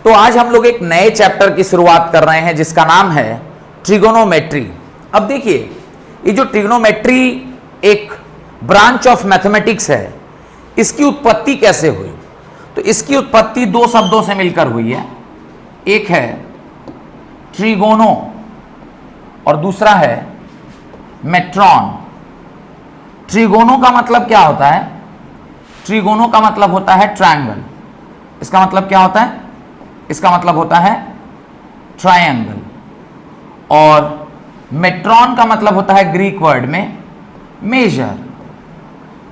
तो आज हम लोग एक नए चैप्टर की शुरुआत कर रहे हैं जिसका नाम है ट्रिगोनोमेट्री। अब देखिए, ये जो ट्रिगोनोमेट्री एक ब्रांच ऑफ मैथमेटिक्स है, इसकी उत्पत्ति कैसे हुई? तो इसकी उत्पत्ति दो शब्दों से मिलकर हुई है। एक है ट्रिगोनो और दूसरा है मेट्रॉन। ट्रिगोनो का मतलब क्या होता है? ट्रिगोनो का मतलब होता है ट्रायंगल। इसका मतलब क्या होता है? इसका मतलब होता है ट्रायंगल। और मेट्रॉन का मतलब होता है ग्रीक वर्ड में मेजर।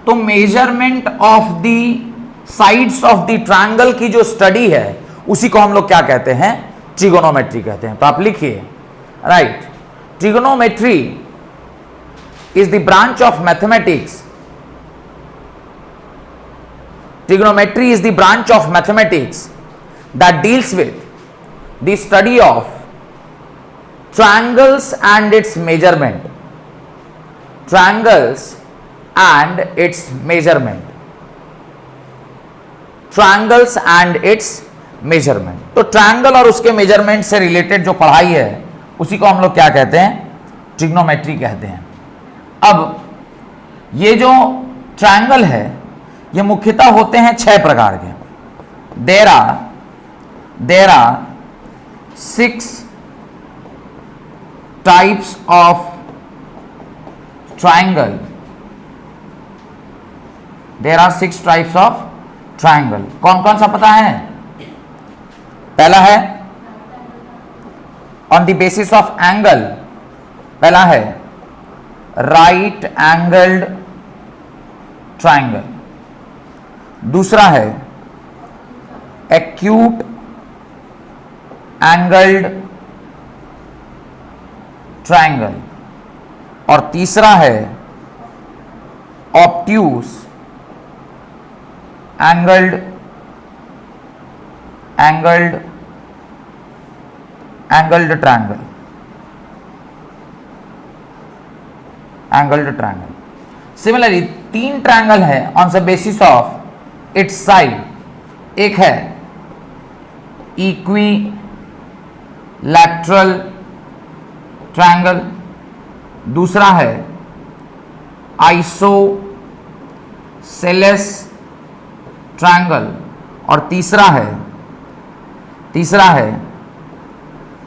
तो measurement of the sides of the triangle की जो स्टडी है उसी को हम लोग क्या कहते हैं? ट्रिगोनोमेट्री कहते हैं। तो आप लिखिए, right, trigonometry is the branch of mathematics. Trigonometry is the branch of mathematics that deals with the study of triangles and its measurement. Triangles and its measurement. Triangles and its measurement. तो triangle और उसके measurement से related जो पढ़ाई है उसी को हम लोग क्या कहते हैं? ट्रिग्नोमेट्री कहते हैं। अब ये जो ट्रायंगल है ये मुख्यतः होते हैं 6 प्रकार के। There are 6 types of triangle. There are 6 types of triangle. कौन कौन सा पता है? पहला है on the basis of angle. पहला है राइट एंगल्ड ट्रायंगल। दूसरा है एक्यूट एंगल्ड ट्रायंगल। और तीसरा है obtuse angled triangle. Angled triangle. Similarly 3 triangle है on the basis of its side. एक है इक्वी लैटरल ट्रायंगल, दूसरा है आइसोसेलेस ट्रायंगल और तीसरा है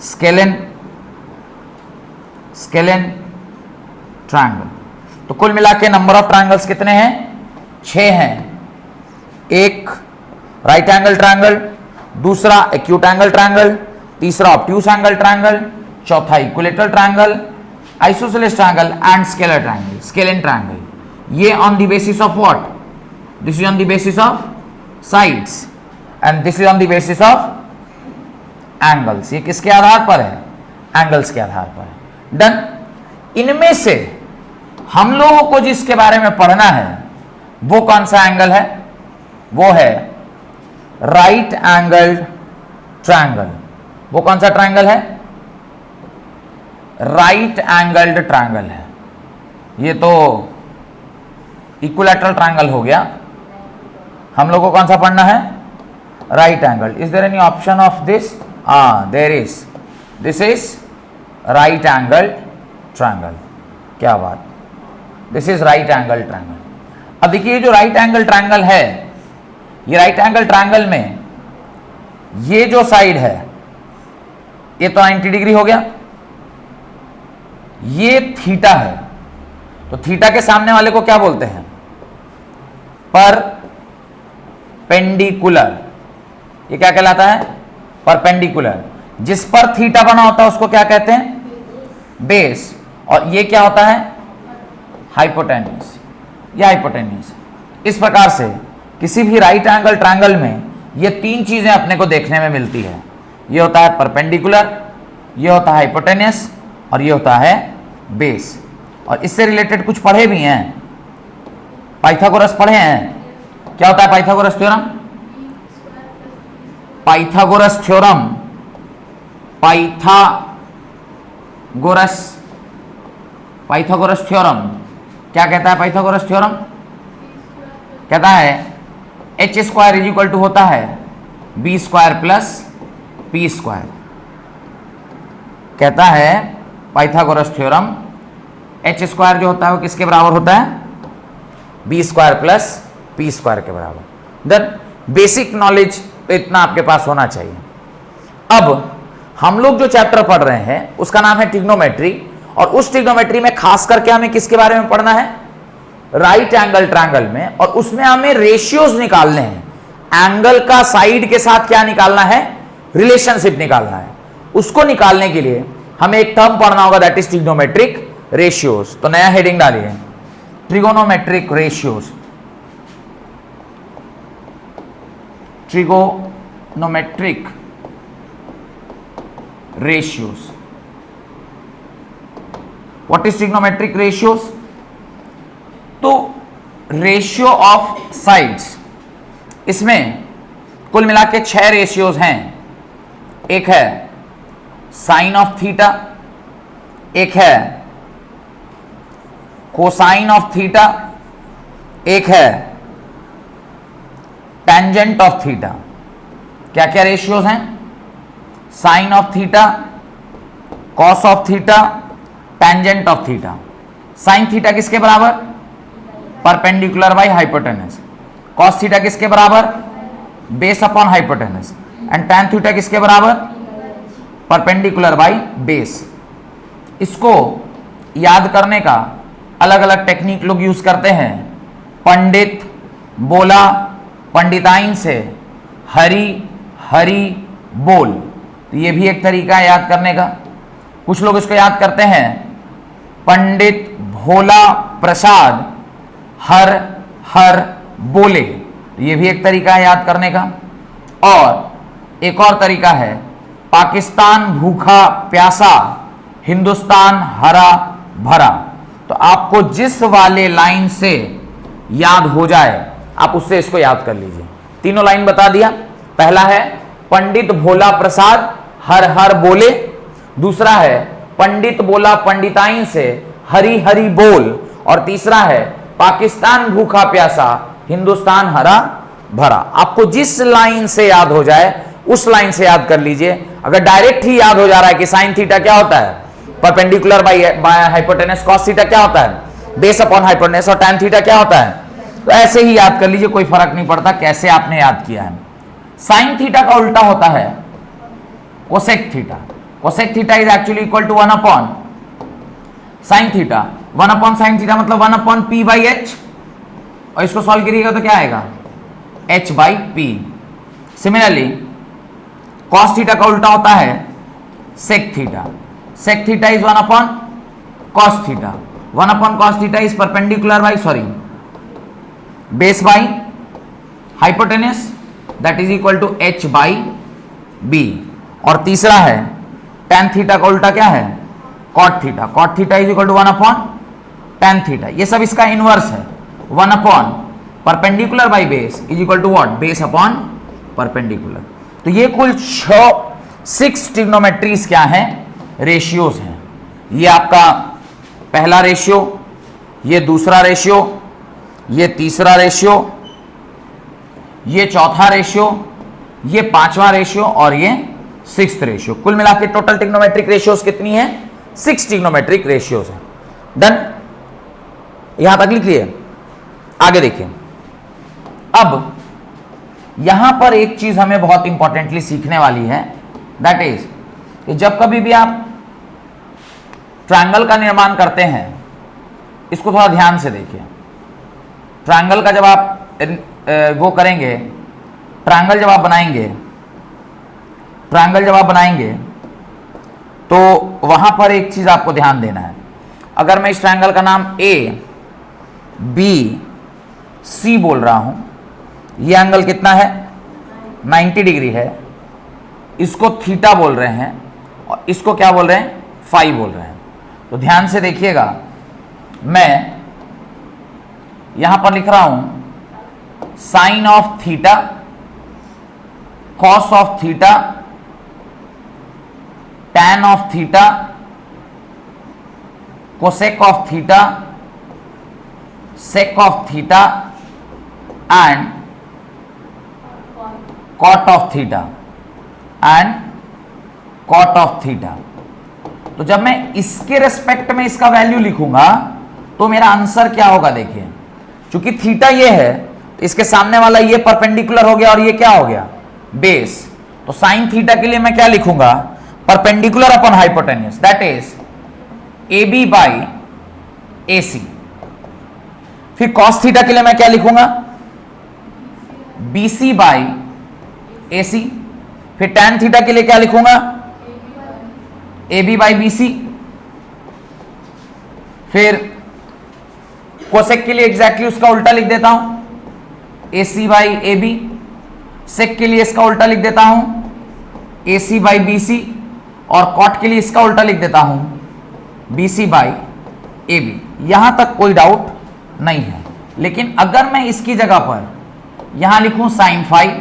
स्केलेन ट्रायंगल। तो कुल मिला के नंबर ऑफ ट्रायंगल्स कितने हैं? 6 हैं। एक राइट एंगल ट्रायंगल, दूसरा एक्यूट एंगल ट्रायंगल, तीसरा ऑब्ट्यूज एंगल ट्रायंगल, चौथा equilateral triangle, isosceles triangle and scalene triangle. ये on the basis of what? This is on the basis of sides and this is on the basis of angles. ये किसके आधार पर है? Angles के आधार पर है। Done. इनमें से हम लोगों को जिसके बारे में पढ़ना है वो कौन सा एंगल है? वो है राइट एंगल्ड ट्रायंगल। वो कौन सा ट्रायंगल है? राइट एंगल्ड ट्रायंगल है। ये तो इक्विलैटरल ट्रायंगल हो गया। हम लोगों को कौन सा पढ़ना है? Right angle. Is there any option of this? There is. This is right angle triangle. क्या बात, this is right angle triangle. अब देखिए, ये जो राइट एंगल ट्रायंगल है, ये राइट एंगल ट्रायंगल में ये जो साइड है ये तो 90 डिग्री हो गया, ये थीटा है। तो थीटा के सामने वाले को क्या बोलते हैं? परपेंडिकुलर। ये क्या कहलाता है? परपेंडिकुलर। जिस पर थीटा बना होता है उसको क्या कहते हैं? बेस। और ये क्या होता है? हाइपोटेन्यूज। या हाइपोटेन्यूज। इस प्रकार से किसी भी राइट एंगल ट्रायंगल में ये 3 चीजें अपने को देखने में मिलती है। ये होता है परपेंडिकुलर, ये होता है हाइपोटेन्यूज और ये होता है बेस। और इससे रिलेटेड कुछ पढ़े भी हैं, पाइथागोरस पढ़े हैं। क्या होता है Pythagoras theorem? Pythagoras theorem, Pythagoras theorem क्या कहता है? पाइथागोरस थ्योरम कहता है h² इज इक्वल टू होता है b² प्लस पी स्क्वायर। कहता है पाइथागोरस थ्योरम एच स्क्वायर जो होता है वो किसके बराबर होता है? B square plus P square के बराबर। देन बेसिक नॉलेज तो इतना आपके पास होना चाहिए। अब हम लोग जो चैप्टर पढ़ रहे हैं उसका नाम है ट्रिग्नोमेट्री, और उस ट्रिग्नोमेट्री में खास करके हमें किसके बारे में पढ़ना है? राइट एंगल ट्रायंगल में, और उसमें हमें रेशियोज निकालने हैं। एंगल का साइड के साथ क्या निकालना है? रिलेशनशिप निकालना है। उसको निकालने के लिए हमें एक टर्म पढ़ना होगा, दैट इज ट्रिग्नोमेट्रिक रेशियोज। तो नया हेडिंग डालिए, trigonometric ratios. Trigonometric ratios. What is trigonometric ratios? तो रेशियो ऑफ साइड्स, इसमें कुल मिला के 6 रेशियोज हैं। एक है साइन ऑफ थीटा, एक है कोसाइन ऑफ थीटा, एक है टेंजेंट ऑफ थीटा। क्या क्या रेशियोज हैं? Sine of theta, cos of theta, tangent of theta. Sine theta किसके बराबर? Perpendicular by hypotenuse. Cos theta किसके बराबर? Base upon hypotenuse. And tan theta किसके बराबर? Perpendicular by base. इसको याद करने का अलग अलग टेक्निक लोग यूज करते हैं। पंडित बोला पंडिताइन से, हरि हरि बोल, तो ये भी एक तरीका है याद करने का। कुछ लोग इसको याद करते हैं पंडित भोला प्रसाद हर हर बोले, तो ये भी एक तरीका है याद करने का। और एक और तरीका है पाकिस्तान भूखा प्यासा, हिंदुस्तान हरा भरा। तो आपको जिस वाले लाइन से याद हो जाए आप उससे इसको याद कर लीजिए। तीनों लाइन बता दिया। पहला है पंडित भोला प्रसाद हर हर बोले, दूसरा है पंडित बोला पंडिताइन से हरी हरी बोल, और तीसरा है पाकिस्तान भूखा प्यासा हिंदुस्तान हरा भरा। आपको जिस लाइन से याद हो जाए उस लाइन से याद कर लीजिए। अगर डायरेक्ट ही याद हो जा रहा है कि साइन थीटा क्या होता है? Perpendicular by hypotenuse. Cos theta क्या होता है? Base upon hypotenuse. और टैन थीटा क्या होता है? तो ऐसे ही याद कर लीजिए, कोई फर्क नहीं पड़ता कैसे आपने याद किया है। साइन थीटा का उल्टा होता है cosec theta. Cosec theta is actually equal to 1 upon sine theta. 1 upon sine theta मतलब 1 अपॉन पी बाई एच, और इसको सॉल्व करिएगा तो क्या आएगा? h by P. Similarly cos theta का उल्टा होता है sec theta. Sec theta is 1 upon cos theta. 1 upon cos theta is perpendicular by base by hypotenuse, that is equal to h by B. और तीसरा है tan थीटा का उल्टा क्या है? cot theta. cot theta is equal to 1 upon tan theta. ये सब इसका इनवर्स है। 1 अपॉन perpendicular by base is equal to what? Base upon perpendicular. तो ये कुल 6 ट्रिग्नोमेट्रीज क्या है? रेशियोज हैं। ये आपका पहला रेशियो, ये दूसरा रेशियो, ये तीसरा रेशियो, ये चौथा रेशियो, ये पांचवा रेशियो, और ये 6th रेशियो। कुल मिला के टोटल ट्रिग्नोमेट्रिक रेशियोज कितनी है? 6 ट्रिग्नोमेट्रिक रेशियोज है। डन, यहां तक लिखिए। आगे देखिए। अब यहां पर एक चीज हमें बहुत इंपॉर्टेंटली सीखने वाली है, दैट इज कि जब कभी भी आप ट्रायंगल का निर्माण करते हैं, इसको थोड़ा ध्यान से देखिए। ट्रायंगल का जब आप वो करेंगे, ट्रायंगल जब आप बनाएंगे तो वहां पर एक चीज आपको ध्यान देना है। अगर मैं इस ट्रायंगल का नाम ए बी सी बोल रहा हूं, यह एंगल कितना है? 90 डिग्री है। इसको थीटा बोल रहे हैं और इसको क्या बोल रहे हैं? फाई बोल रहे हैं। तो ध्यान से देखिएगा, मैं यहां पर लिख रहा हूं sine of theta, cos of theta, tan of theta, cosec of theta, sec of theta and cot of theta and cot of theta. तो जब मैं इसके रेस्पेक्ट में इसका वैल्यू लिखूंगा तो मेरा आंसर क्या होगा, देखिए चूंकि थीटा ये है, इसके सामने वाला ये परपेंडिकुलर हो गया और ये क्या हो गया, बेस। तो साइन थीटा के लिए मैं क्या लिखूंगा, perpendicular upon hypotenuse, that is A B by A C. फिर कॉस थीटा के लिए मैं क्या लिखूंगा, B C by A C. फिर टैन थीटा के लिए क्या लिखूंगा, A B by B C. फिर कोसेक के लिए एग्जैक्टली उसका उल्टा लिख देता हूं, ए सी बाई ए बी। सेक के लिए इसका उल्टा लिख देता हूं, ए सी बाई बी सी। और कॉट के लिए इसका उल्टा लिख देता हूं, B C by A B. यहां तक कोई डाउट नहीं है। लेकिन अगर मैं इसकी जगह पर यहां लिखूं साइन फाई,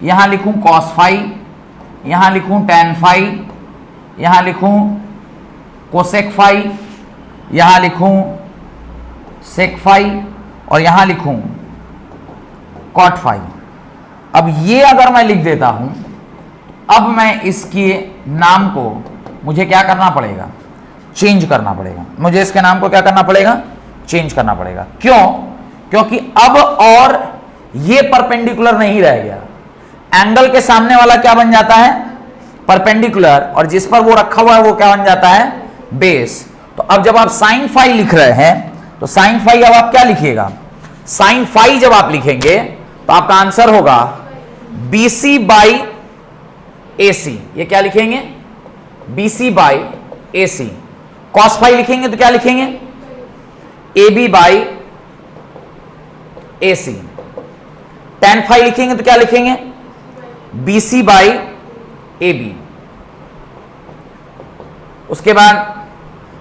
यहां लिखूं कॉस फाई, यहां लिखूं टैन फाई, यहां लिखूं कोसेक फाई, यहां लिखूं सेक फाई और यहां लिखूं कॉट फाई। अब ये अगर मैं लिख देता हूं, अब मैं इसके नाम को मुझे क्या करना पड़ेगा, चेंज करना पड़ेगा। मुझे इसके नाम को क्या करना पड़ेगा, चेंज करना पड़ेगा। क्यों, क्योंकि अब और ये परपेंडिकुलर नहीं रह गया। एंगल के सामने वाला क्या बन जाता है, परपेंडिकुलर, और जिस पर वो रखा हुआ है वो क्या बन जाता है, बेस। तो अब जब आप साइन फाई लिख रहे हैं तो साइन फाई अब आप क्या लिखिएगा, साइन फाई जब आप लिखेंगे तो आपका आंसर होगा बीसी बाई ए सी। ये क्या लिखेंगे, BC by A C. Cos phi लिखेंगे तो क्या लिखेंगे, A B by A C. Tan phi लिखेंगे तो क्या लिखेंगे, बीसी बाई ए बी। उसके बाद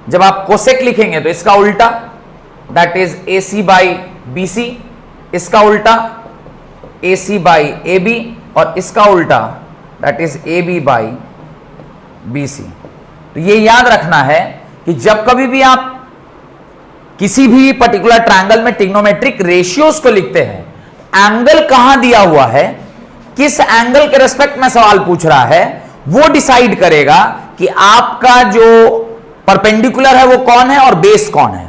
जब आप कोसेक लिखेंगे तो इसका उल्टा, that is A C by B C. इसका उल्टा ए सी बाई ए बी और इसका उल्टा that is A B by B C. तो ये याद रखना है कि जब कभी भी आप किसी भी पर्टिकुलर ट्रायंगल में ट्रिग्नोमेट्रिक रेशियोज को लिखते हैं, एंगल कहां दिया हुआ है, किस एंगल के रेस्पेक्ट में सवाल पूछ रहा है, वो डिसाइड करेगा कि आपका जो परपेंडिकुलर है वो कौन है और बेस कौन है।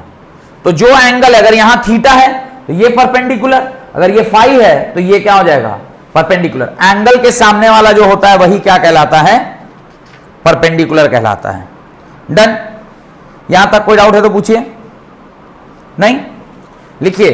तो जो एंगल, अगर यहां थीटा है तो ये परपेंडिकुलर, अगर ये फाई है तो ये क्या हो जाएगा, परपेंडिकुलर। एंगल के सामने वाला जो होता है वही क्या कहलाता है, परपेंडिकुलर कहलाता है। डन। यहां तक कोई डाउट है तो पूछिए। नहीं, लिखिए